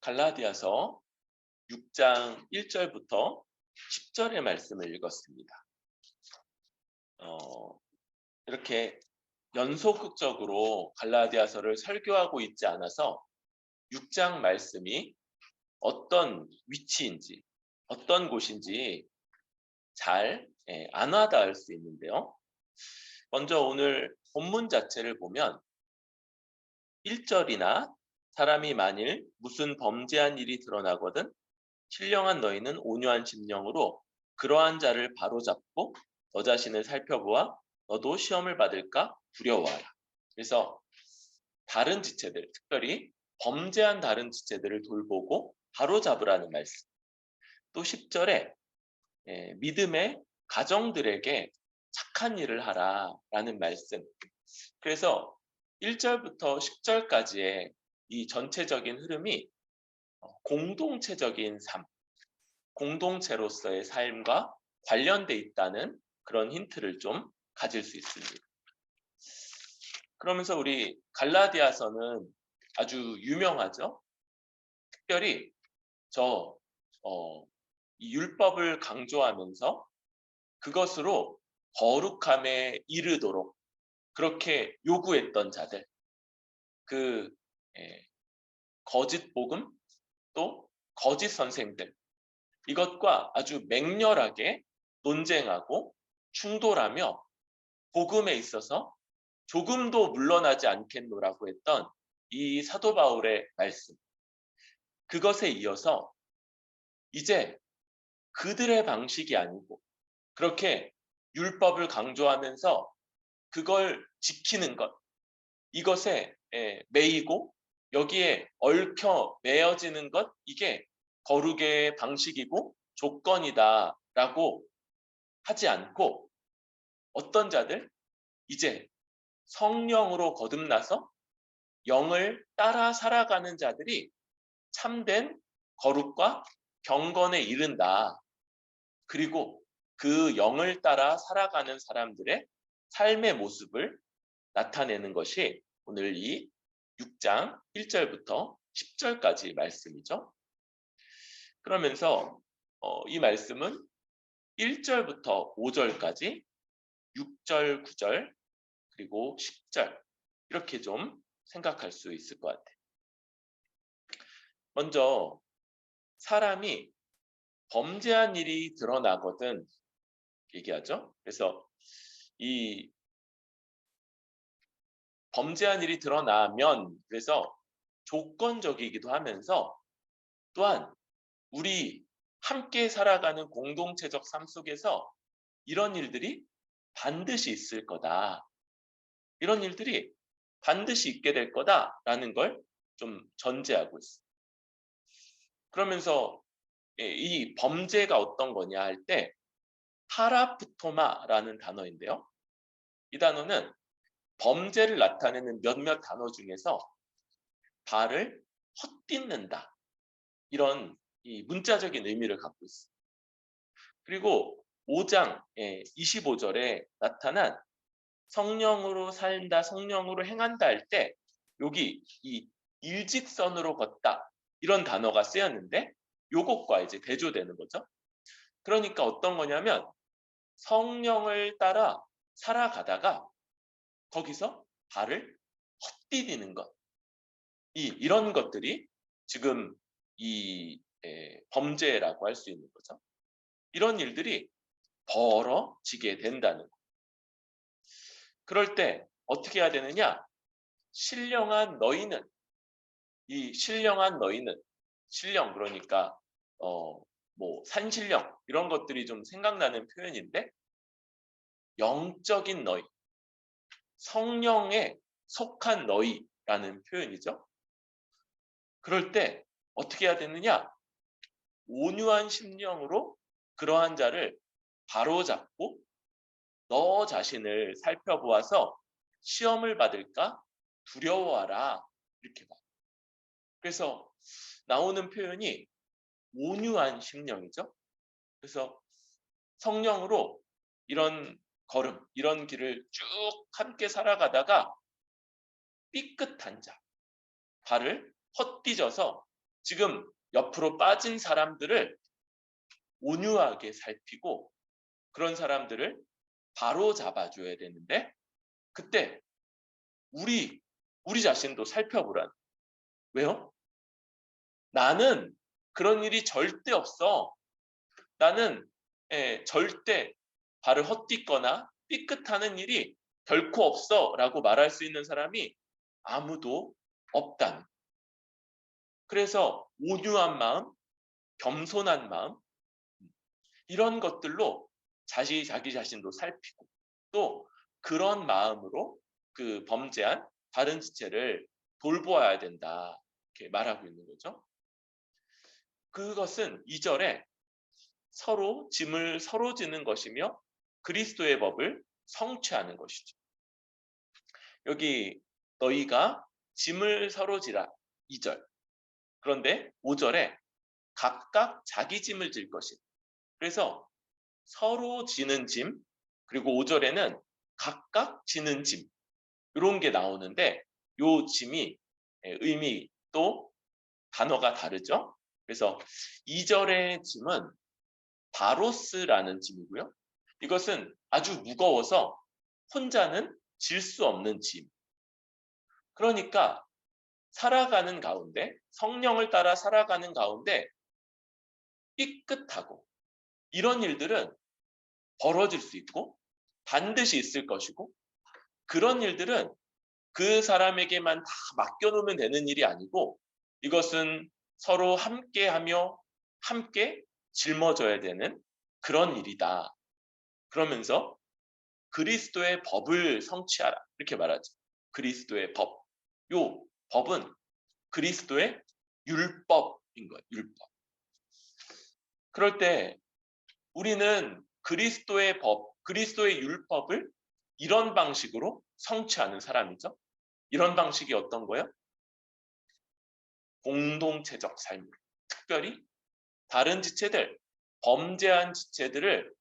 갈라디아서 6장 1절부터 10절의 말씀을 읽었습니다. 이렇게 연속적으로 갈라디아서를 설교하고 있지 않아서 6장 말씀이 어떤 위치인지, 어떤 곳인지 잘 안 와닿을 수 있는데요. 먼저 오늘 본문 자체를 보면 1절이나 사람이 만일 무슨 범죄한 일이 드러나거든 신령한 너희는 온유한 심령으로 그러한 자를 바로잡고 너 자신을 살펴보아 너도 시험을 받을까 두려워하라. 그래서 다른 지체들, 특별히 범죄한 다른 지체들을 돌보고 바로잡으라는 말씀. 또 10절에 믿음의 가정들에게 착한 일을 하라라는 말씀. 그래서 1절부터 10절까지의 이 전체적인 흐름이 공동체적인 삶, 공동체로서의 삶과 관련돼 있다는 그런 힌트를 좀 가질 수 있습니다. 그러면서 우리 갈라디아서는 아주 유명하죠. 특별히 이 율법을 강조하면서 그것으로 거룩함에 이르도록 그렇게 요구했던 자들, 그 거짓 복음 또 거짓 선생들, 이것과 아주 맹렬하게 논쟁하고 충돌하며 복음에 있어서 조금도 물러나지 않겠노라고 했던 이 사도 바울의 말씀, 그것에 이어서 이제 그들의 방식이 아니고 그렇게 율법을 강조하면서 그걸 지키는 것, 이것에 매이고 여기에 얽혀 매어지는 것, 이게 거룩의 방식이고 조건이다라고 하지 않고 어떤 자들, 이제 성령으로 거듭나서 영을 따라 살아가는 자들이 참된 거룩과 경건에 이른다. 그리고 그 영을 따라 살아가는 사람들의 삶의 모습을 나타내는 것이 오늘 이 6장 1절부터 10절까지 말씀이죠. 그러면서 이 말씀은 1절부터 5절까지 6절, 9절, 그리고 10절 이렇게 좀 생각할 수 있을 것 같아요. 먼저 사람이 범죄한 일이 드러나거든 얘기하죠. 그래서 이 범죄한 일이 드러나면 그래서 조건적이기도 하면서 또한 우리 함께 살아가는 공동체적 삶 속에서 이런 일들이 반드시 있을 거다. 이런 일들이 반드시 있게 될 거다라는 걸 좀 전제하고 있어요. 그러면서 이 범죄가 어떤 거냐 할 때 파라프토마라는 단어인데요. 이 단어는 범죄를 나타내는 몇몇 단어 중에서 발을 헛딛는다. 이런 이 문자적인 의미를 갖고 있어요. 그리고 5장 25절에 나타난 성령으로 산다, 성령으로 행한다 할 때 여기 이 일직선으로 걷다 이런 단어가 쓰였는데 요것과 이제 대조되는 거죠. 그러니까 어떤 거냐면 성령을 따라 살아가다가 거기서 발을 헛디디는 것, 이런 것들이 지금 이 범죄라고 할 수 있는 거죠. 이런 일들이 벌어지게 된다는 거. 그럴 때 어떻게 해야 되느냐? 신령한 너희는, 이 신령한 너희는, 신령 그러니까 뭐 산신령 이런 것들이 좀 생각나는 표현인데 영적인 너희, 성령에 속한 너희라는 표현이죠. 그럴 때 어떻게 해야 되느냐? 온유한 심령으로 그러한 자를 바로잡고 너 자신을 살펴보아서 시험을 받을까 두려워하라 이렇게 봐. 그래서 나오는 표현이 온유한 심령이죠. 그래서 성령으로 이런 걸음, 이런 길을 쭉 함께 살아가다가 삐끗한 자, 발을 헛디뎌서 지금 옆으로 빠진 사람들을 온유하게 살피고 그런 사람들을 바로 잡아줘야 되는데 그때 우리 자신도 살펴보란. 왜요? 나는 그런 일이 절대 없어. 나는 절대 발을 헛디거나 삐끗하는 일이 결코 없어 라고 말할 수 있는 사람이 아무도 없단. 그래서 온유한 마음, 겸손한 마음 이런 것들로 자기 자신도 살피고 또 그런 마음으로 그 범죄한 다른 지체를 돌보아야 된다 이렇게 말하고 있는 거죠. 그것은 2절에 서로 짐을 서로 지는 것이며 그리스도의 법을 성취하는 것이죠. 여기 너희가 짐을 서로 지라 2절. 그런데 5절에 각각 자기 짐을 질 것이다. 그래서 서로 지는 짐 그리고 5절에는 각각 지는 짐 이런 게 나오는데 요 짐이 의미 또 단어가 다르죠. 그래서 2절의 짐은 바로스라는 짐이고요. 이것은 아주 무거워서 혼자는 질 수 없는 짐. 그러니까 살아가는 가운데 성령을 따라 살아가는 가운데 삐끗하고 이런 일들은 벌어질 수 있고 반드시 있을 것이고 그런 일들은 그 사람에게만 다 맡겨놓으면 되는 일이 아니고 이것은 서로 함께하며 함께 짊어져야 되는 그런 일이다. 그러면서 그리스도의 법을 성취하라 이렇게 말하죠. 그리스도의 법. 요 법은 그리스도의 율법인 거예요. 율법. 그럴 때 우리는 그리스도의 법, 그리스도의 율법을 이런 방식으로 성취하는 사람이죠. 이런 방식이 어떤 거예요? 공동체적 삶. 특별히 다른 지체들, 범죄한 지체들을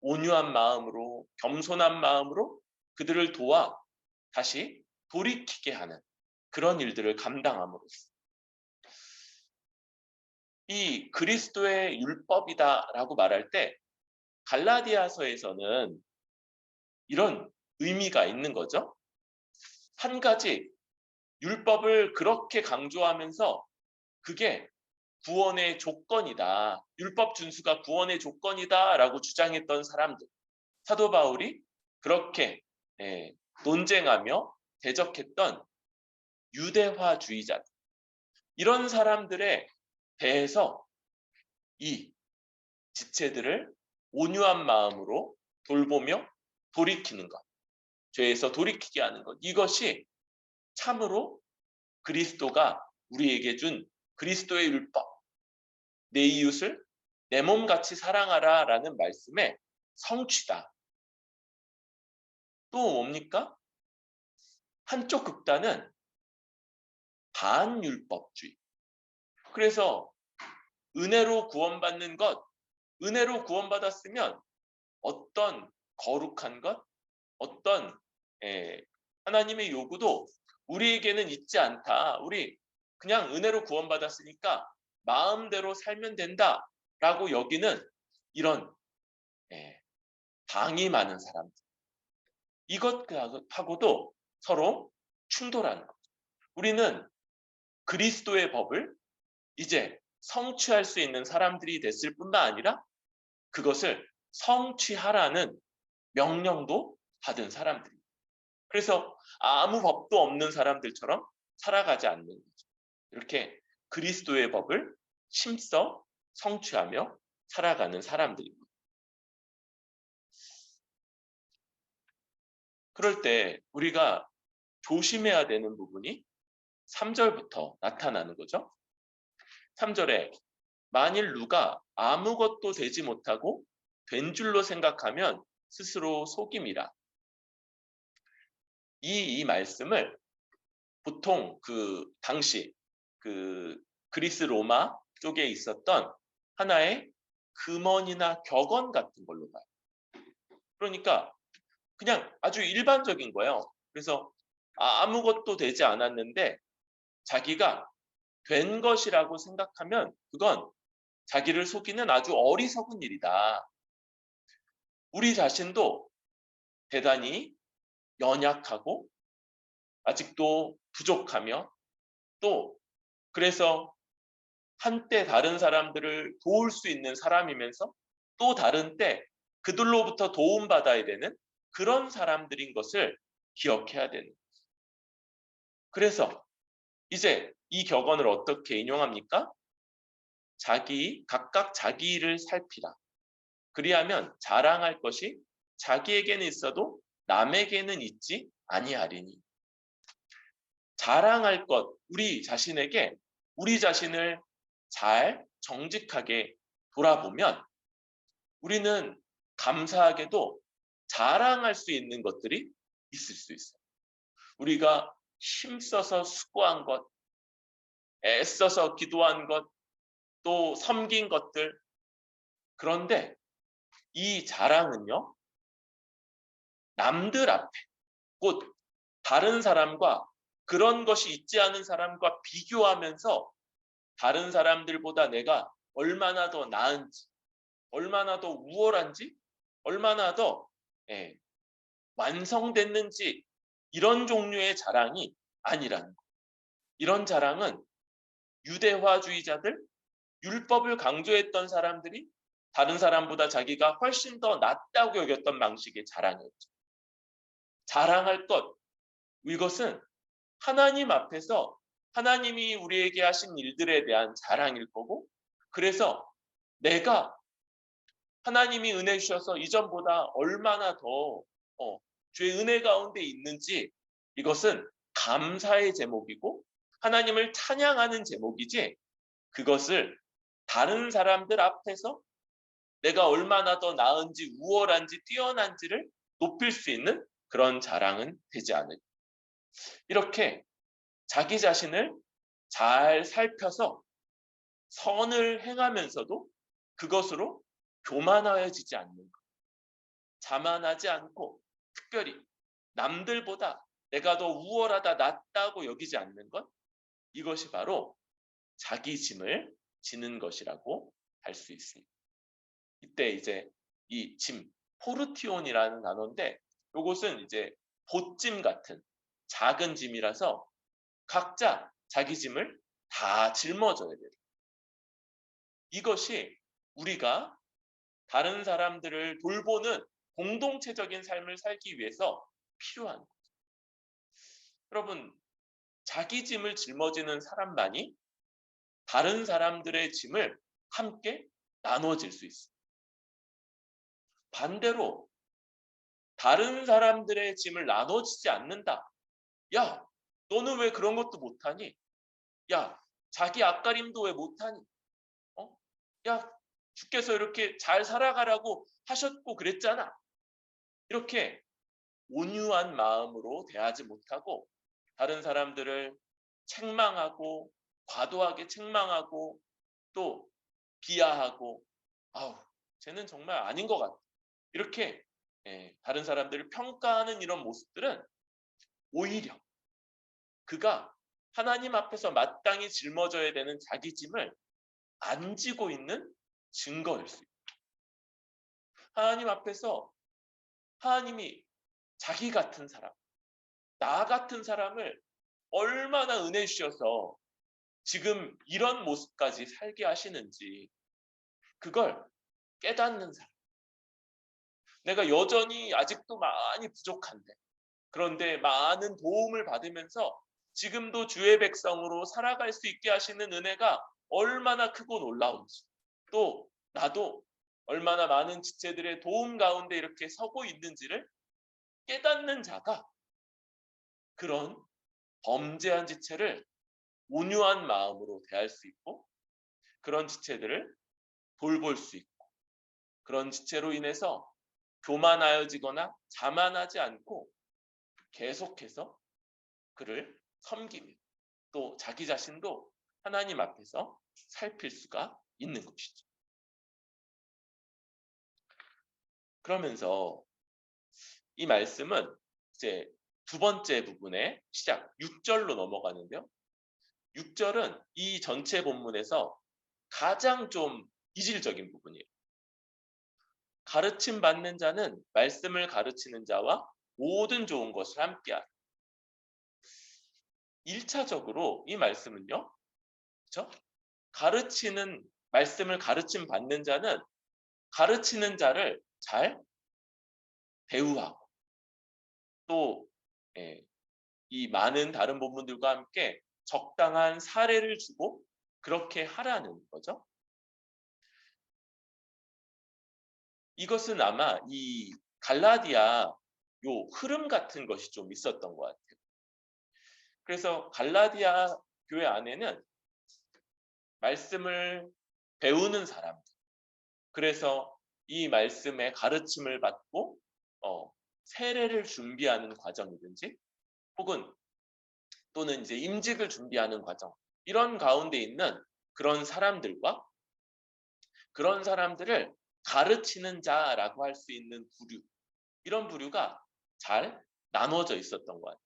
온유한 마음으로, 겸손한 마음으로 그들을 도와 다시 돌이키게 하는 그런 일들을 감당함으로써 이 그리스도의 율법이다라고 말할 때 갈라디아서에서는 이런 의미가 있는 거죠. 한 가지 율법을 그렇게 강조하면서 그게 구원의 조건이다. 율법 준수가 구원의 조건이다라고 주장했던 사람들. 사도 바울이 그렇게 논쟁하며 대적했던 유대화주의자들. 이런 사람들에 대해서 이 지체들을 온유한 마음으로 돌보며 돌이키는 것. 죄에서 돌이키게 하는 것. 이것이 참으로 그리스도가 우리에게 준 그리스도의 율법. 내 이웃을 내 몸같이 사랑하라 라는 말씀의 성취다. 또 뭡니까? 한쪽 극단은 반율법주의. 그래서 은혜로 구원받는 것, 은혜로 구원받았으면 어떤 거룩한 것, 어떤 하나님의 요구도 우리에게는 있지 않다. 우리 그냥 은혜로 구원받았으니까 마음대로 살면 된다라고 여기는 이런 방임하는 사람들. 이것하고도 서로 충돌하는 거죠. 우리는 그리스도의 법을 이제 성취할 수 있는 사람들이 됐을 뿐만 아니라 그것을 성취하라는 명령도 받은 사람들입니다. 그래서 아무 법도 없는 사람들처럼 살아가지 않는 거죠. 이렇게 그리스도의 법을 힘써 성취하며 살아가는 사람들입니다. 그럴 때 우리가 조심해야 되는 부분이 3절부터 나타나는 거죠. 3절에 만일 누가 아무것도 되지 못하고 된 줄로 생각하면 스스로 속임이라. 이 말씀을 보통 그 당시 그 그리스 로마 쪽에 있었던 하나의 금언이나 격언 같은 걸로 봐요. 그러니까 그냥 아주 일반적인 거예요. 그래서 아무것도 되지 않았는데 자기가 된 것이라고 생각하면 그건 자기를 속이는 아주 어리석은 일이다. 우리 자신도 대단히 연약하고 아직도 부족하며 또 그래서 한때 다른 사람들을 도울 수 있는 사람이면서 또 다른 때 그들로부터 도움받아야 되는 그런 사람들인 것을 기억해야 되는 거예요. 그래서 이제 이 격언을 어떻게 인용합니까? 각각 자기 일을 살피라. 그리하면 자랑할 것이 자기에게는 있어도 남에게는 있지 아니하리니. 자랑할 것, 우리 자신에게 우리 자신을 잘 정직하게 돌아보면 우리는 감사하게도 자랑할 수 있는 것들이 있을 수 있어요. 우리가 힘써서 수고한 것, 애써서 기도한 것, 또 섬긴 것들. 그런데 이 자랑은요, 남들 앞에, 곧 다른 사람과 그런 것이 있지 않은 사람과 비교하면서 다른 사람들보다 내가 얼마나 더 나은지, 얼마나 더 우월한지, 얼마나 더 완성됐는지 이런 종류의 자랑이 아니라는 거예요. 이런 자랑은 유대화주의자들, 율법을 강조했던 사람들이 다른 사람보다 자기가 훨씬 더 낫다고 여겼던 방식의 자랑이었죠. 자랑할 것, 이것은 하나님 앞에서 하나님이 우리에게 하신 일들에 대한 자랑일 거고, 그래서 내가 하나님이 은혜 주셔서 이전보다 얼마나 더 주의 은혜 가운데 있는지, 이것은 감사의 제목이고 하나님을 찬양하는 제목이지, 그것을 다른 사람들 앞에서 내가 얼마나 더 나은지 우월한지 뛰어난지를 높일 수 있는 그런 자랑은 되지 않을. 이렇게 자기 자신을 잘 살펴서 선을 행하면서도 그것으로 교만하여지지 않는 것, 자만하지 않고 특별히 남들보다 내가 더 우월하다 낫다고 여기지 않는 것, 이것이 바로 자기 짐을 지는 것이라고 할 수 있습니다. 이때 이제 이 짐, 포르티온이라는 단어인데 이것은 이제 보짐 같은 작은 짐이라서 각자 자기 짐을 다 짊어져야 돼요. 이것이 우리가 다른 사람들을 돌보는 공동체적인 삶을 살기 위해서 필요한 거죠. 여러분, 자기 짐을 짊어지는 사람만이 다른 사람들의 짐을 함께 나눠질 수 있어요. 반대로 다른 사람들의 짐을 나눠지지 않는다. 야, 너는 왜 그런 것도 못하니? 야, 자기 앞가림도 왜 못하니? 야, 주께서 이렇게 잘 살아가라고 하셨고 그랬잖아. 이렇게 온유한 마음으로 대하지 못하고 다른 사람들을 책망하고 과도하게 책망하고 또 비하하고 아우, 쟤는 정말 아닌 것 같아. 이렇게 다른 사람들을 평가하는 이런 모습들은 오히려 그가 하나님 앞에서 마땅히 짊어져야 되는 자기 짐을 안 지고 있는 증거일 수 있어요. 하나님 앞에서 하나님이 자기 같은 사람, 나 같은 사람을 얼마나 은혜 주셔서 지금 이런 모습까지 살게 하시는지 그걸 깨닫는 사람. 내가 여전히 아직도 많이 부족한데 그런데 많은 도움을 받으면서 지금도 주의 백성으로 살아갈 수 있게 하시는 은혜가 얼마나 크고 놀라운지, 또 나도 얼마나 많은 지체들의 도움 가운데 이렇게 서고 있는지를 깨닫는 자가 그런 범죄한 지체를 온유한 마음으로 대할 수 있고 그런 지체들을 돌볼 수 있고 그런 지체로 인해서 교만하여지거나 자만하지 않고 계속해서 그를 섬기며 또 자기 자신도 하나님 앞에서 살필 수가 있는 것이죠. 그러면서 이 말씀은 이제 두 번째 부분의 시작 6절로 넘어가는데요. 6절은 이 전체 본문에서 가장 좀 이질적인 부분이에요. 가르침 받는 자는 말씀을 가르치는 자와 모든 좋은 것을 함께하라. 1차적으로 이 말씀은요. 그렇죠? 말씀을 가르침 받는 자는 가르치는 자를 잘 대우하고 또 이 많은 다른 본문들과 함께 적당한 사례를 주고 그렇게 하라는 거죠. 이것은 아마 이 갈라디아 요 흐름 같은 것이 좀 있었던 것 같아요. 그래서 갈라디아 교회 안에는 말씀을 배우는 사람들, 그래서 이 말씀의 가르침을 받고 세례를 준비하는 과정이든지 혹은 또는 이제 임직을 준비하는 과정, 이런 가운데 있는 그런 사람들과 그런 사람들을 가르치는 자라고 할 수 있는 부류, 이런 부류가 잘 나눠져 있었던 것 같아요.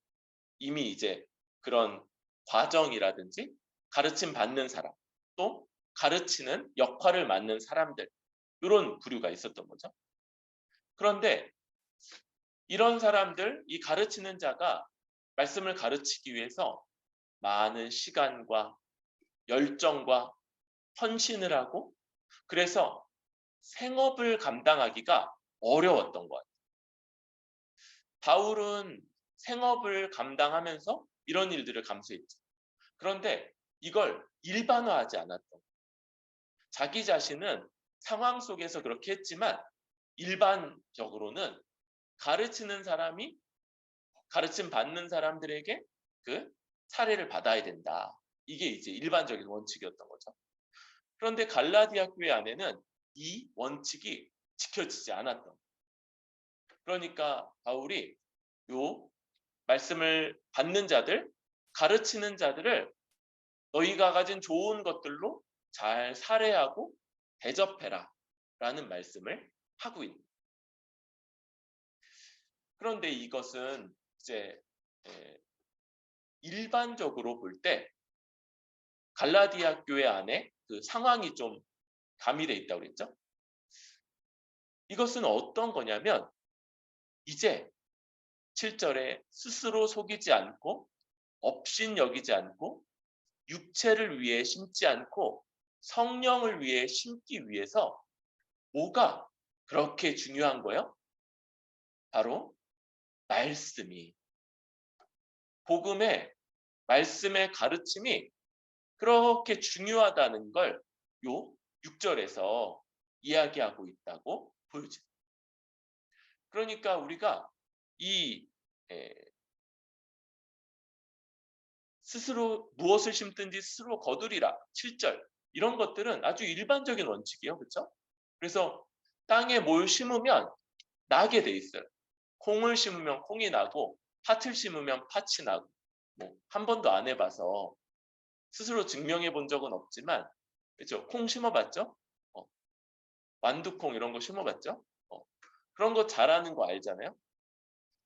이미 이제 그런 과정이라든지 가르침 받는 사람, 또 가르치는 역할을 맡는 사람들, 이런 부류가 있었던 거죠. 그런데 이런 사람들, 이 가르치는 자가 말씀을 가르치기 위해서 많은 시간과 열정과 헌신을 하고 그래서 생업을 감당하기가 어려웠던 것 같아요. 바울은 생업을 감당하면서 이런 일들을 감수했죠. 그런데 이걸 일반화하지 않았던 거예요. 자기 자신은 상황 속에서 그렇게 했지만 일반적으로는 가르치는 사람이 가르침 받는 사람들에게 그 사례를 받아야 된다. 이게 이제 일반적인 원칙이었던 거죠. 그런데 갈라디아 교회 안에는 이 원칙이 지켜지지 않았던 거예요. 그러니까 바울이 요 말씀을 받는 자들, 가르치는 자들을 너희가 가진 좋은 것들로 잘 살해하고 대접해라 라는 말씀을 하고 있는 거예요. 그런데 이것은 이제 일반적으로 볼 때 갈라디아 교회 안에 그 상황이 좀 가미되어 있다고 그랬죠. 이것은 어떤 거냐면 이제 7절에 스스로 속이지 않고 업신여기지 않고 육체를 위해 심지 않고 성령을 위해 심기 위해서 뭐가 그렇게 중요한 거예요? 바로 말씀이, 복음의 말씀의 가르침이 그렇게 중요하다는 걸 요 6절에서 이야기하고 있다고 보여집니다. 그러니까 우리가 이 스스로 무엇을 심든지 스스로 거두리라 7절 이런 것들은 아주 일반적인 원칙이에요. 그렇죠? 그래서 땅에 뭘 심으면 나게 돼 있어요. 콩을 심으면 콩이 나고 팥을 심으면 팥이 나고 한 번도 안 해봐서 스스로 증명해 본 적은 없지만 그렇죠? 콩 심어봤죠? 완두콩 이런 거 심어봤죠? 그런 거 잘하는 거 알잖아요.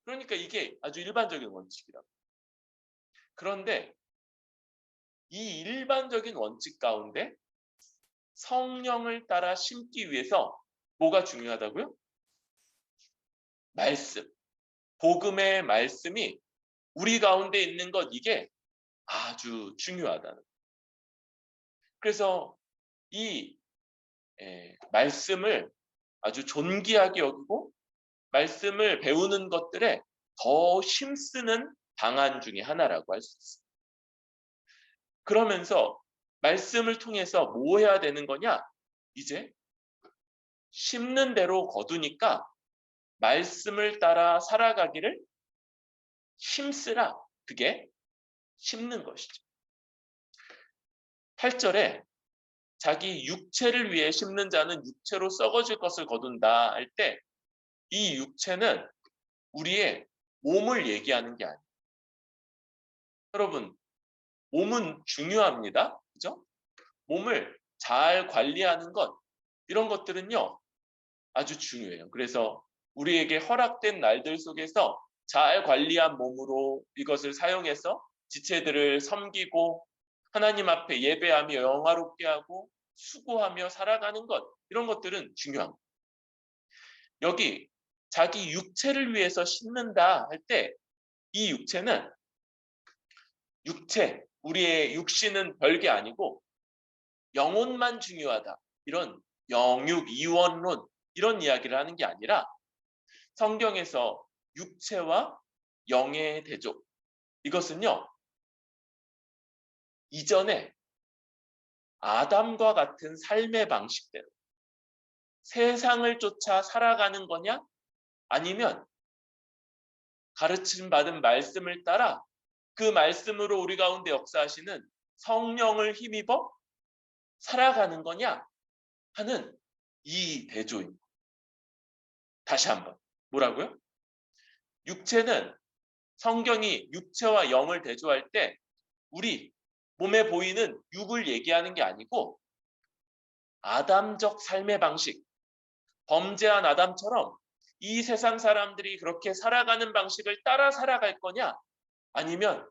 그러니까 이게 아주 일반적인 원칙이라고. 그런데 이 일반적인 원칙 가운데 성령을 따라 심기 위해서 뭐가 중요하다고요? 말씀. 복음의 말씀이 우리 가운데 있는 것, 이게 아주 중요하다는 거예요. 그래서 이 말씀을 아주 존귀하게 여기고 말씀을 배우는 것들에 더 힘쓰는 방안 중에 하나라고 할 수 있습니다. 그러면서 말씀을 통해서 뭐 해야 되는 거냐? 이제 심는 대로 거두니까 말씀을 따라 살아가기를 힘쓰라. 그게 심는 것이죠. 8절에 자기 육체를 위해 심는 자는 육체로 썩어질 것을 거둔다 할 때 이 육체는 우리의 몸을 얘기하는 게 아니에요. 여러분, 몸은 중요합니다. 그죠? 몸을 잘 관리하는 것, 이런 것들은요, 아주 중요해요. 그래서 우리에게 허락된 날들 속에서 잘 관리한 몸으로 이것을 사용해서 지체들을 섬기고 하나님 앞에 예배하며 영화롭게 하고 수고하며 살아가는 것, 이런 것들은 중요합니다. 여기 자기 육체를 위해서 심는다 할 때 이 육체는 우리의 육신은 별게 아니고 영혼만 중요하다. 이런 영육 이원론 이런 이야기를 하는 게 아니라 성경에서 육체와 영의 대조, 이것은요 이전에 아담과 같은 삶의 방식대로 세상을 쫓아 살아가는 거냐, 아니면 가르침 받은 말씀을 따라 그 말씀으로 우리 가운데 역사하시는 성령을 힘입어 살아가는 거냐 하는 이 대조입니다. 다시 한번 뭐라고요? 육체는, 성경이 육체와 영을 대조할 때 우리 몸에 보이는 육을 얘기하는 게 아니고 아담적 삶의 방식, 범죄한 아담처럼 이 세상 사람들이 그렇게 살아가는 방식을 따라 살아갈 거냐, 아니면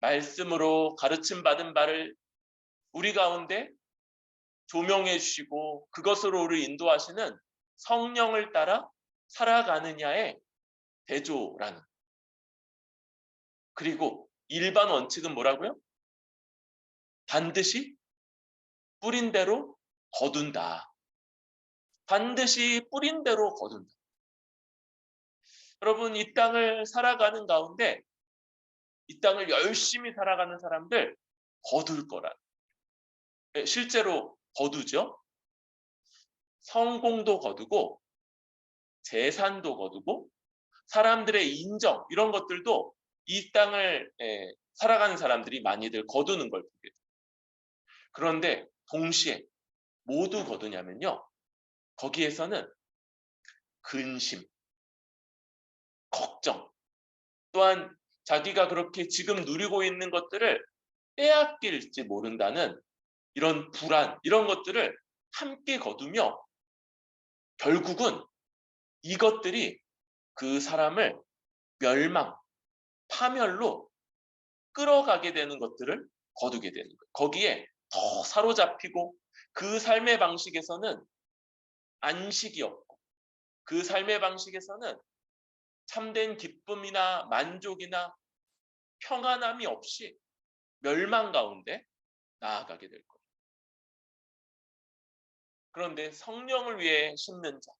말씀으로 가르침 받은 바를 우리 가운데 조명해 주시고 그것으로 우리를 인도하시는 성령을 따라 살아가느냐의 대조라는. 그리고 일반 원칙은 뭐라고요? 반드시 뿌린 대로 거둔다. 반드시 뿌린 대로 거둔다. 여러분, 이 땅을 살아가는 가운데 이 땅을 열심히 살아가는 사람들 거둘 거라. 실제로 거두죠. 성공도 거두고 재산도 거두고 사람들의 인정, 이런 것들도 이 땅을 살아가는 사람들이 많이들 거두는 걸 보게 돼요. 그런데 동시에 모두 거두냐면요, 거기에서는 근심, 걱정, 또한 자기가 그렇게 지금 누리고 있는 것들을 빼앗길지 모른다는 이런 불안, 이런 것들을 함께 거두며 결국은 이것들이 그 사람을 멸망, 파멸로 끌어가게 되는 것들을 거두게 되는 거예요. 거기에 더 사로잡히고 그 삶의 방식에서는 안식이 없고 그 삶의 방식에서는 참된 기쁨이나 만족이나 평안함이 없이 멸망 가운데 나아가게 될 거예요. 그런데 성령을 위해 심는 자,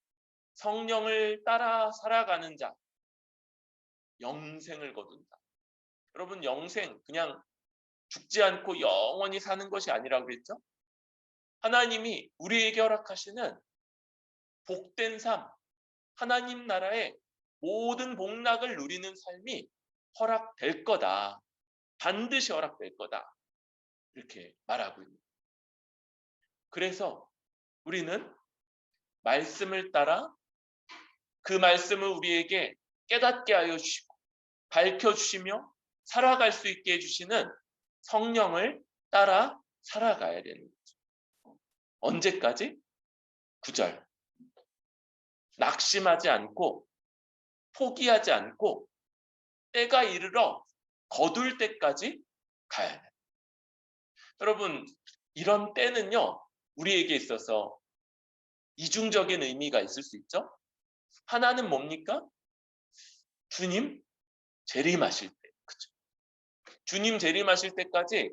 성령을 따라 살아가는 자, 영생을 거둔다. 여러분, 영생 그냥 죽지 않고 영원히 사는 것이 아니라고 그랬죠? 하나님이 우리에게 허락하시는 복된 삶, 하나님 나라의 모든 복락을 누리는 삶이 허락될 거다. 반드시 허락될 거다. 이렇게 말하고 있는. 그래서 우리는 말씀을 따라 그 말씀을 우리에게 깨닫게 하여 주시고 밝혀주시며 살아갈 수 있게 해주시는 성령을 따라 살아가야 되는 거죠. 언제까지? 9절. 낙심하지 않고 포기하지 않고 때가 이르러 거둘 때까지 가야 돼요. 여러분, 이런 때는요, 우리에게 있어서 이중적인 의미가 있을 수 있죠. 하나는 뭡니까? 주님 재림하실 때. 그쵸? 주님 재림하실 때까지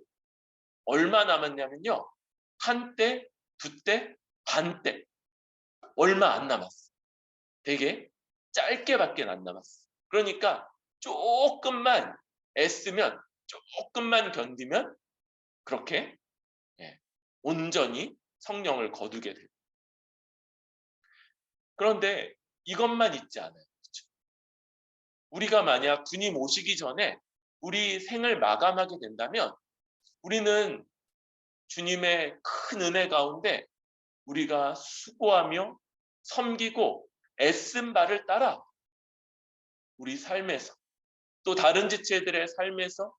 얼마 남았냐면요, 한 때, 두 때, 반 때, 얼마 안 남았어. 되게 짧게밖에 안 남았어. 그러니까 조금만 애쓰면, 조금만 견디면 그렇게 온전히 성령을 거두게 돼요. 그런데 이것만 있지 않아요. 그렇죠? 우리가 만약 주님 오시기 전에 우리 생을 마감하게 된다면 우리는 주님의 큰 은혜 가운데 우리가 수고하며 섬기고 애쓴 바를 따라 우리 삶에서, 또 다른 지체들의 삶에서,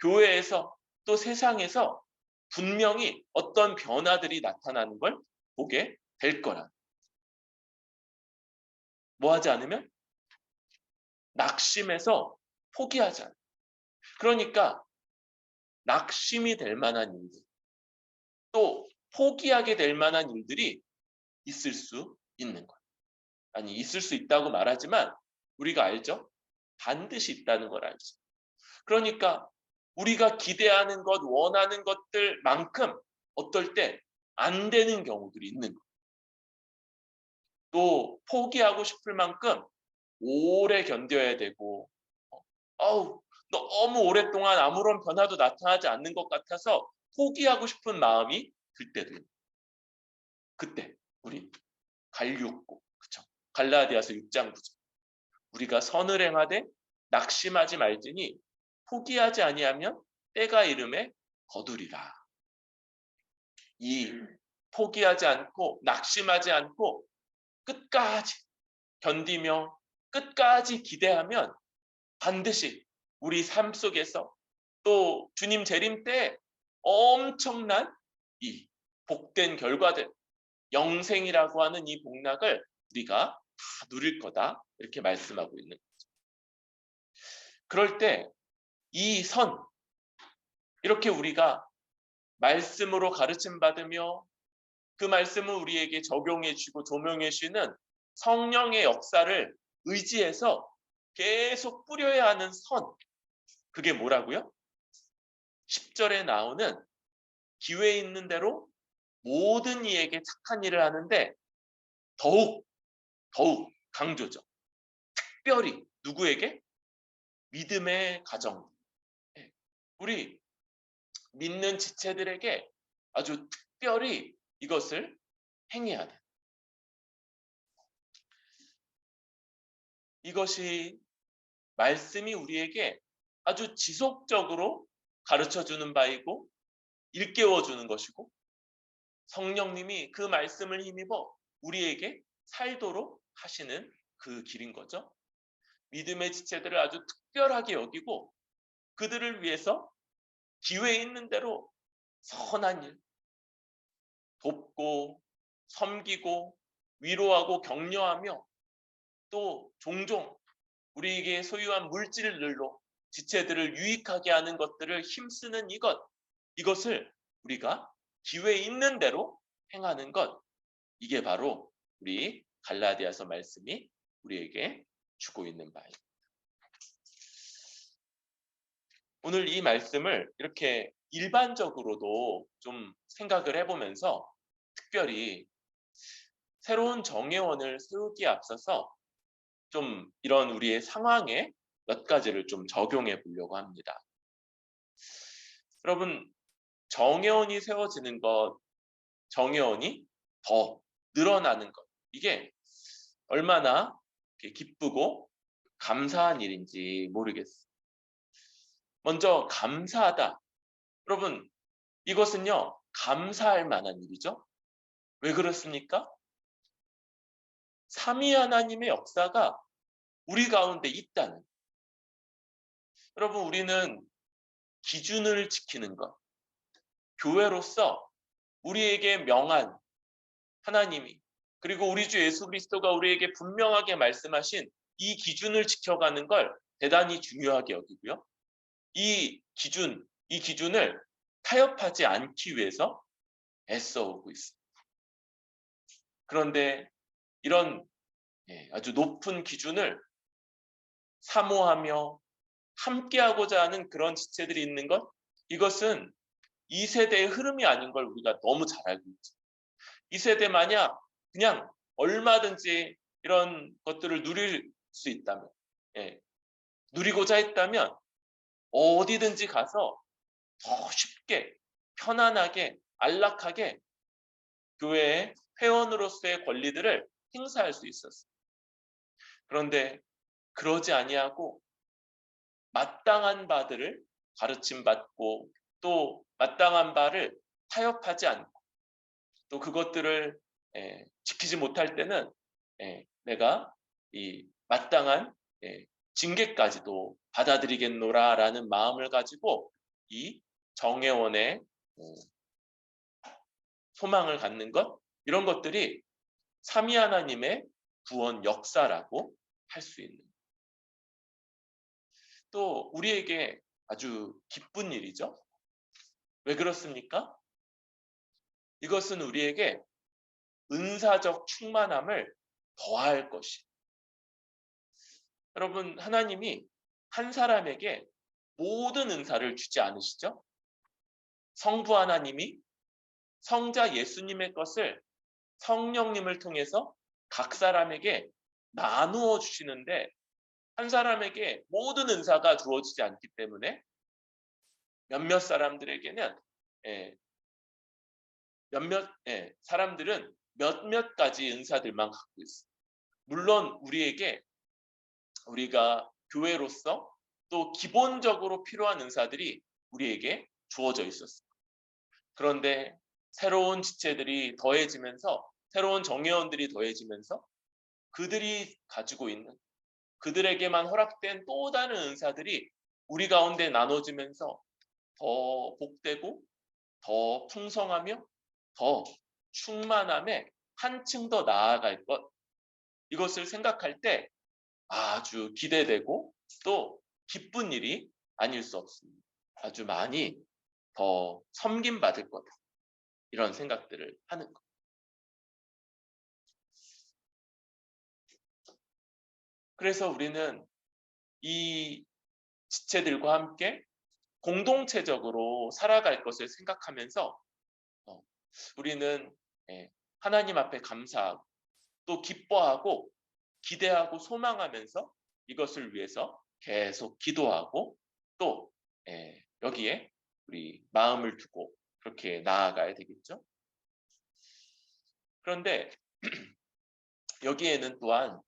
교회에서, 또 세상에서 분명히 어떤 변화들이 나타나는 걸 보게 될 거라. 뭐 하지 않으면? 낙심해서 포기하지 않아요. 그러니까 낙심이 될 만한 일들, 또 포기하게 될 만한 일들이 있을 수 있는 거예요. 아니, 있을 수 있다고 말하지만 우리가 알죠? 반드시 있다는 걸 알죠. 그러니까 우리가 기대하는 것, 원하는 것들만큼 어떨 때 안 되는 경우들이 있는 거예요. 또 포기하고 싶을 만큼 오래 견뎌야 되고, 너무 오랫동안 아무런 변화도 나타나지 않는 것 같아서 포기하고 싶은 마음이 들 때도 있는 거예요. 그때 우리 갈육고, 그쵸? 갈라디아서 6장 9절. 우리가 선을 행하되 낙심하지 말지니 포기하지 아니하면 때가 이름에 거두리라. 이 포기하지 않고 낙심하지 않고 끝까지 견디며 끝까지 기대하면 반드시 우리 삶 속에서 또 주님 재림 때 엄청난 이 복된 결과들, 영생이라고 하는 이 복락을 우리가 다 누릴 거다, 이렇게 말씀하고 있는 거죠. 그럴 때 이 선, 이렇게 우리가 말씀으로 가르침 받으며 그 말씀을 우리에게 적용해 주고 조명해 주시는 성령의 역사를 의지해서 계속 뿌려야 하는 선, 그게 뭐라고요? 10절에 나오는 기회 있는 대로 모든 이에게 착한 일을 하는데 더욱 강조죠. 특별히 누구에게? 믿음의 가정, 우리 믿는 지체들에게 아주 특별히 이것을 행해야 돼. 이것이 말씀이 우리에게 아주 지속적으로 가르쳐주는 바이고 일깨워주는 것이고, 성령님이 그 말씀을 힘입어 우리에게 살도록 하시는 그 길인 거죠. 믿음의 지체들을 아주 특별하게 여기고 그들을 위해서 기회 있는 대로 선한 일, 돕고 섬기고 위로하고 격려하며 또 종종 우리에게 소유한 물질들로 지체들을 유익하게 하는 것들을 힘쓰는 이것을 우리가 기회 있는 대로 행하는 것, 이게 바로 우리 갈라디아서 말씀이 우리에게 주고 있는 바입니다. 오늘 이 말씀을 이렇게 일반적으로도 좀 생각을 해보면서 특별히 새로운 정예원을 세우기에 앞서서 좀 이런 우리의 상황에 몇 가지를 좀 적용해 보려고 합니다. 여러분, 정예원이 세워지는 것, 정예원이 더 늘어나는 것, 이게 얼마나 기쁘고 감사한 일인지 모르겠어요. 먼저 감사하다. 여러분, 이것은요, 감사할 만한 일이죠. 왜 그렇습니까? 삼위 하나님의 역사가 우리 가운데 있다는. 여러분, 우리는 기준을 지키는 것, 교회로서 우리에게 명한 하나님이, 그리고 우리 주 예수 그리스도가 우리에게 분명하게 말씀하신 이 기준을 지켜가는 걸 대단히 중요하게 여기고요. 이 기준을 타협하지 않기 위해서 애써오고 있습니다. 그런데 이런 아주 높은 기준을 사모하며 함께하고자 하는 그런 지체들이 있는 것, 이것은 이 세대의 흐름이 아닌 걸 우리가 너무 잘 알고 있죠. 이 세대 마냥 그냥 얼마든지 이런 것들을 누릴 수 있다면, 누리고자 했다면 어디든지 가서 더 쉽게, 편안하게, 안락하게 교회의 회원으로서의 권리들을 행사할 수 있었어요. 그런데 그러지 아니하고 마땅한 바들을 가르침받고 또 마땅한 바를 타협하지 않고 또 그것들을 지키지 못할 때는 내가 이 마땅한 징계까지도 받아들이겠노라라는 마음을 가지고 이 정예원의 소망을 갖는 것, 이런 것들이 삼위 하나님의 구원 역사라고 할 수 있는, 또 우리에게 아주 기쁜 일이죠. 왜 그렇습니까? 이것은 우리에게 은사적 충만함을 더할 것이. 여러분, 하나님이 한 사람에게 모든 은사를 주지 않으시죠? 성부 하나님이 성자 예수님의 것을 성령님을 통해서 각 사람에게 나누어 주시는데 한 사람에게 모든 은사가 주어지지 않기 때문에 몇몇 사람들에게는 몇몇 사람들은 몇몇 가지 은사들만 갖고 있어요. 물론 우리가 교회로서 또 기본적으로 필요한 은사들이 우리에게 주어져 있었어요. 그런데 새로운 지체들이 더해지면서 새로운 정예원들이 더해지면서 그들이 가지고 있는 그들에게만 허락된 또 다른 은사들이 우리 가운데 나눠지면서 더 복되고 더 풍성하며 더 충만함에 한층 더 나아갈 것, 이것을 생각할 때 아주 기대되고 또 기쁜 일이 아닐 수 없습니다. 아주 많이 더 섬김받을 거다, 이런 생각들을 하는 것. 그래서 우리는 이 지체들과 함께 공동체적으로 살아갈 것을 생각하면서 우리는 하나님 앞에 감사하고 또 기뻐하고 기대하고 소망하면서 이것을 위해서 계속 기도하고 또 여기에 우리 마음을 두고 그렇게 나아가야 되겠죠. 그런데 여기에는 또한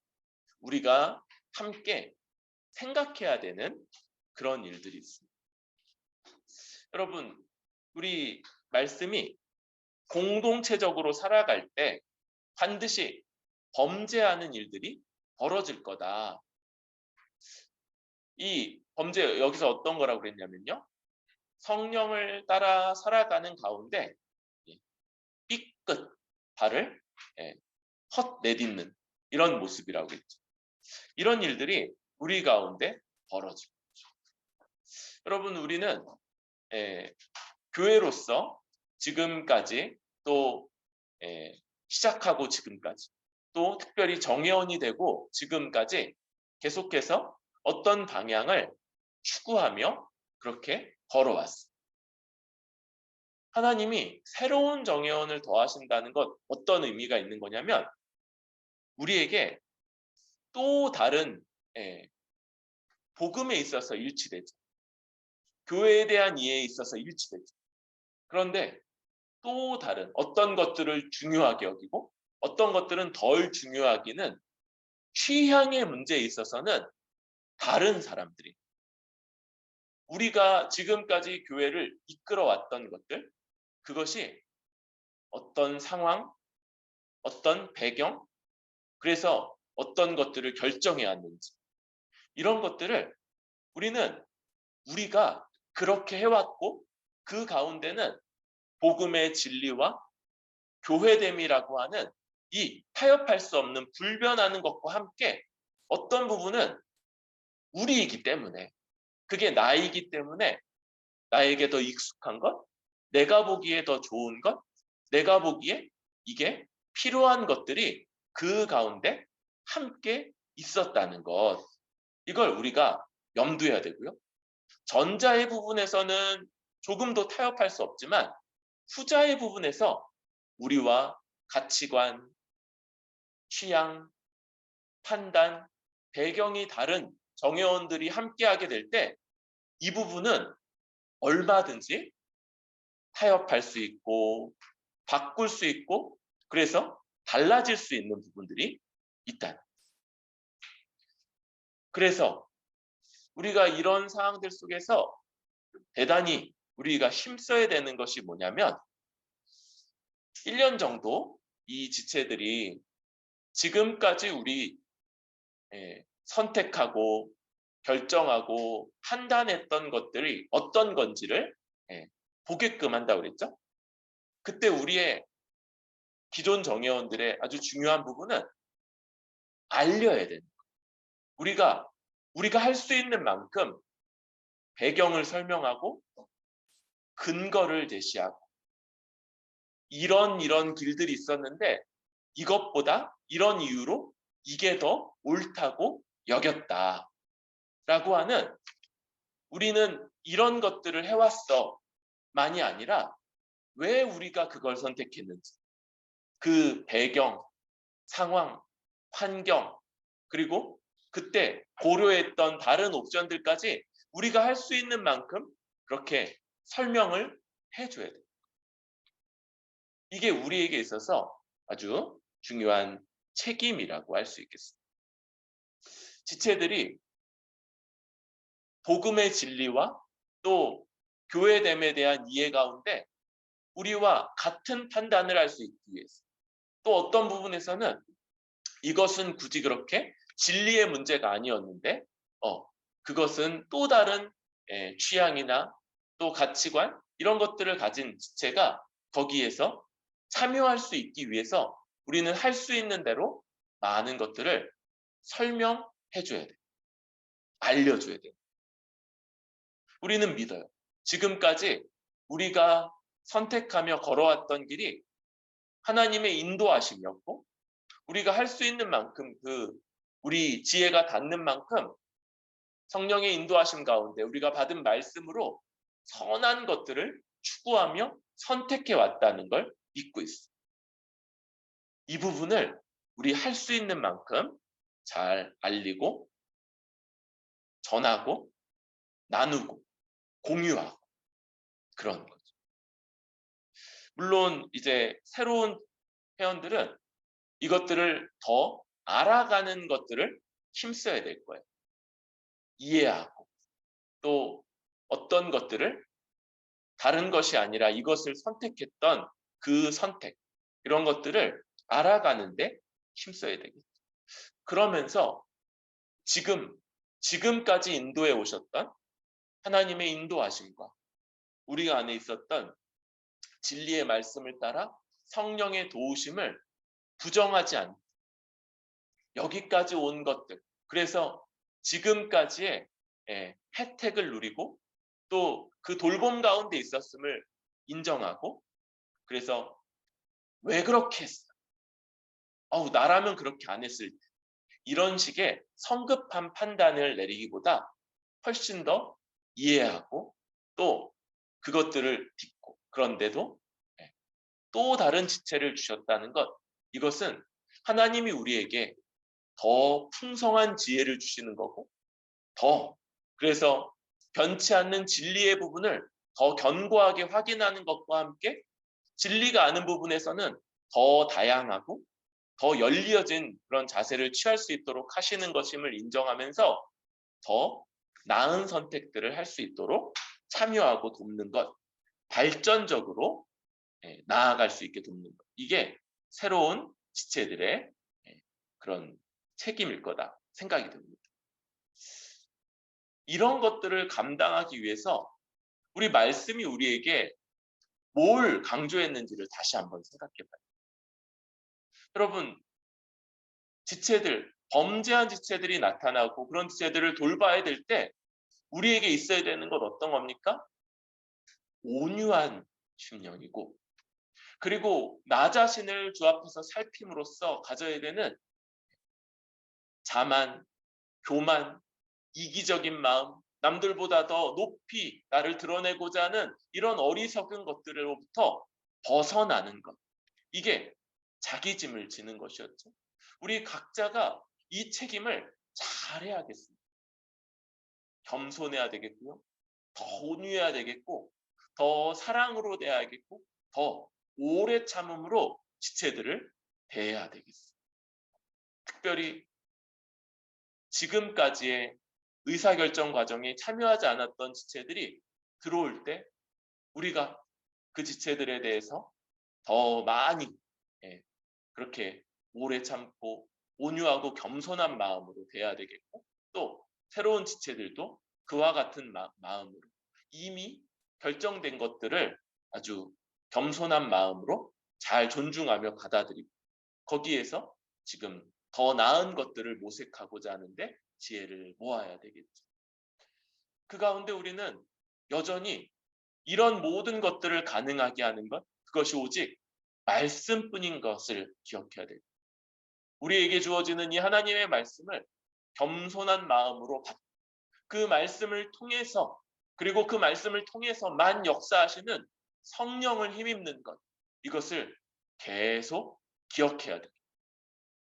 우리가 함께 생각해야 되는 그런 일들이 있습니다. 여러분, 우리 말씀이 공동체적으로 살아갈 때 반드시 범죄하는 일들이 벌어질 거다. 이 범죄 여기서 어떤 거라고 그랬냐면요, 성령을 따라 살아가는 가운데 삐끗 발을 헛 내딛는 이런 모습이라고 했죠. 이런 일들이 우리 가운데 벌어지고 있죠. 여러분, 우리는 교회로서 지금까지 또 시작하고 지금까지 또 특별히 정예원이 되고 지금까지 계속해서 어떤 방향을 추구하며 그렇게 걸어왔습니다. 하나님이 새로운 정예원을 더하신다는 것, 어떤 의미가 있는 거냐면 우리에게 또 다른 복음에 있어서 일치되죠. 교회에 대한 이해에 있어서 일치되죠. 그런데 또 다른 어떤 것들을 중요하게 여기고 어떤 것들은 덜 중요하기는 취향의 문제에 있어서는 다른 사람들이, 우리가 지금까지 교회를 이끌어왔던 것들, 그것이 어떤 상황, 어떤 배경, 그래서 어떤 것들을 결정해 왔는지, 이런 것들을 우리가 그렇게 해왔고 그 가운데는 복음의 진리와 교회됨이라고 하는 이 타협할 수 없는 불변하는 것과 함께 어떤 부분은 우리이기 때문에, 그게 나이기 때문에 나에게 더 익숙한 것, 내가 보기에 더 좋은 것, 내가 보기에 이게 필요한 것들이 그 가운데 함께 있었다는 것, 이걸 우리가 염두해야 되고요. 전자의 부분에서는 조금 더 타협할 수 없지만 후자의 부분에서 우리와 가치관, 취향, 판단, 배경이 다른 정예원들이 함께하게 될 때 이 부분은 얼마든지 타협할 수 있고 바꿀 수 있고 그래서 달라질 수 있는 부분들이 있다. 그래서 우리가 이런 상황들 속에서 대단히 우리가 힘써야 되는 것이 뭐냐면 1년 정도 이 지체들이 지금까지 우리 선택하고 결정하고 판단했던 것들이 어떤 건지를 보게끔 한다고 그랬죠. 그때 우리의 기존 정예원들의 아주 중요한 부분은 알려야 되는 거예요. 우리가 할 수 있는 만큼 배경을 설명하고 근거를 제시하고 이런 길들이 있었는데 이것보다 이런 이유로 이게 더 옳다고 여겼다라고 하는, 우리는 이런 것들을 해왔어 만이 아니라 왜 우리가 그걸 선택했는지, 그 배경, 상황, 환경, 그리고 그때 고려했던 다른 옵션들까지 우리가 할 수 있는 만큼 그렇게 설명을 해줘야 돼요. 이게 우리에게 있어서 아주 중요한 책임이라고 할 수 있겠습니다. 지체들이 복음의 진리와 또 교회됨에 대한 이해 가운데 우리와 같은 판단을 할 수 있기 위해서, 또 어떤 부분에서는 이것은 굳이 그렇게 진리의 문제가 아니었는데 그것은 또 다른 취향이나 또 가치관, 이런 것들을 가진 지체가 거기에서 참여할 수 있기 위해서 우리는 할 수 있는 대로 많은 것들을 설명해 줘야 돼요. 알려줘야 돼요. 우리는 믿어요. 지금까지 우리가 선택하며 걸어왔던 길이 하나님의 인도하심이었고, 우리가 할 수 있는 만큼, 우리 지혜가 닿는 만큼 성령의 인도하심 가운데 우리가 받은 말씀으로 선한 것들을 추구하며 선택해 왔다는 걸 믿고 있어요. 이 부분을 우리 할 수 있는 만큼 잘 알리고 전하고 나누고 공유하고 그런 거죠. 물론 이제 새로운 회원들은 이것들을 더 알아가는 것들을 힘써야 될 거예요. 이해하고 또 어떤 것들을 다른 것이 아니라 이것을 선택했던 그 선택, 이런 것들을 알아가는데 힘써야 되겠죠. 그러면서 지금까지 인도해 오셨던 하나님의 인도하심과 우리 안에 있었던 진리의 말씀을 따라 성령의 도우심을 부정하지 않고 여기까지 온 것들, 그래서 지금까지의 혜택을 누리고 또 그 돌봄 가운데 있었음을 인정하고, 그래서 왜 그렇게 했어? 나라면 그렇게 안 했을 때. 이런 식의 성급한 판단을 내리기보다 훨씬 더 이해하고 또 그것들을 딛고, 그런데도 또 다른 지체를 주셨다는 것, 이것은 하나님이 우리에게 더 풍성한 지혜를 주시는 거고, 그래서 변치 않는 진리의 부분을 더 견고하게 확인하는 것과 함께 진리가 아는 부분에서는 더 다양하고 더 열려진 그런 자세를 취할 수 있도록 하시는 것임을 인정하면서 더 나은 선택들을 할 수 있도록 참여하고 돕는 것, 발전적으로 나아갈 수 있게 돕는 것, 이게 새로운 지체들의 그런 책임일 거다 생각이 듭니다. 이런 것들을 감당하기 위해서 우리 말씀이 우리에게 뭘 강조했는지를 다시 한번 생각해 봐요. 여러분, 지체들, 범죄한 지체들이 나타나고 그런 지체들을 돌봐야 될 때 우리에게 있어야 되는 건 어떤 겁니까? 온유한 심령이고, 그리고 나 자신을 주 앞에서 살핌으로써 가져야 되는 자만, 교만, 이기적인 마음, 남들보다 더 높이 나를 드러내고자 하는 이런 어리석은 것들로부터 벗어나는 것, 이게 자기 짐을 지는 것이었죠. 우리 각자가 이 책임을 잘해야겠습니다. 겸손해야 되겠고요, 더 온유해야 되겠고, 더 사랑으로 대해야겠고, 더 오래 참음으로 지체들을 대해야 되겠습니다. 특별히 지금까지의 의사결정 과정에 참여하지 않았던 지체들이 들어올 때 우리가 그 지체들에 대해서 더 많이 그렇게 오래 참고 온유하고 겸손한 마음으로 대해야 되겠고, 또 새로운 지체들도 그와 같은 마음으로 이미 결정된 것들을 아주 겸손한 마음으로 잘 존중하며 받아들이고, 거기에서 지금 더 나은 것들을 모색하고자 하는데 지혜를 모아야 되겠죠. 그 가운데 우리는 여전히 이런 모든 것들을 가능하게 하는 것, 그것이 오직 말씀뿐인 것을 기억해야 돼요. 우리에게 주어지는 이 하나님의 말씀을 겸손한 마음으로 그 말씀을 통해서, 그리고 그 말씀을 통해서만 역사하시는 성령을 힘입는 것, 이것을 계속 기억해야 돼요.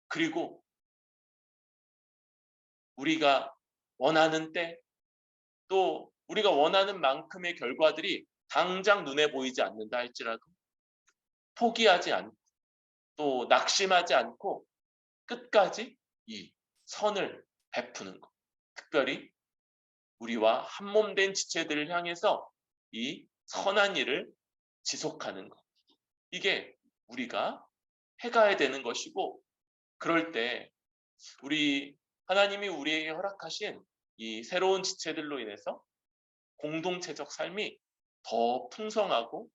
그리고 우리가 원하는 때, 또 우리가 원하는 만큼의 결과들이 당장 눈에 보이지 않는다 할지라도 포기하지 않고, 또 낙심하지 않고 끝까지 이 선을 베푸는 것, 특별히 우리와 한몸된 지체들을 향해서 이 선한 일을 지속하는 것, 이게 우리가 해가야 되는 것이고, 그럴 때 하나님이 우리에게 허락하신 이 새로운 지체들로 인해서 공동체적 삶이 더 풍성하고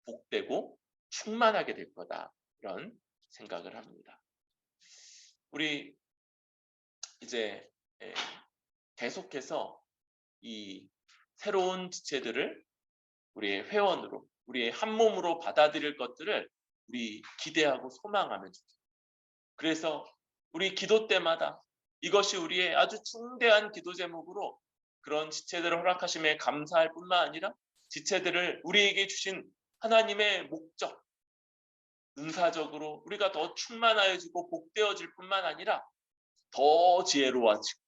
복되고 충만하게 될 거다, 이런 생각을 합니다. 우리 이제 계속해서 이 새로운 지체들을 우리의 회원으로, 우리의 한 몸으로 받아들일 것들을 우리 기대하고 소망하면 좋겠습니다. 그래서 우리 기도 때마다 이것이 우리의 아주 중대한 기도 제목으로 그런 지체들을 허락하심에 감사할 뿐만 아니라 지체들을 우리에게 주신 하나님의 목적, 은사적으로 우리가 더 충만하여지고 복되어질 뿐만 아니라 더 지혜로워지고,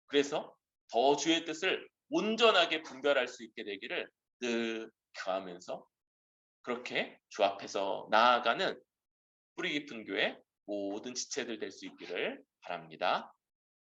그래서 더 주의 뜻을 온전하게 분별할 수 있게 되기를 늘 구하면서, 그렇게 주 앞에서 나아가는 뿌리 깊은 교회 모든 지체들 될 수 있기를 바랍니다.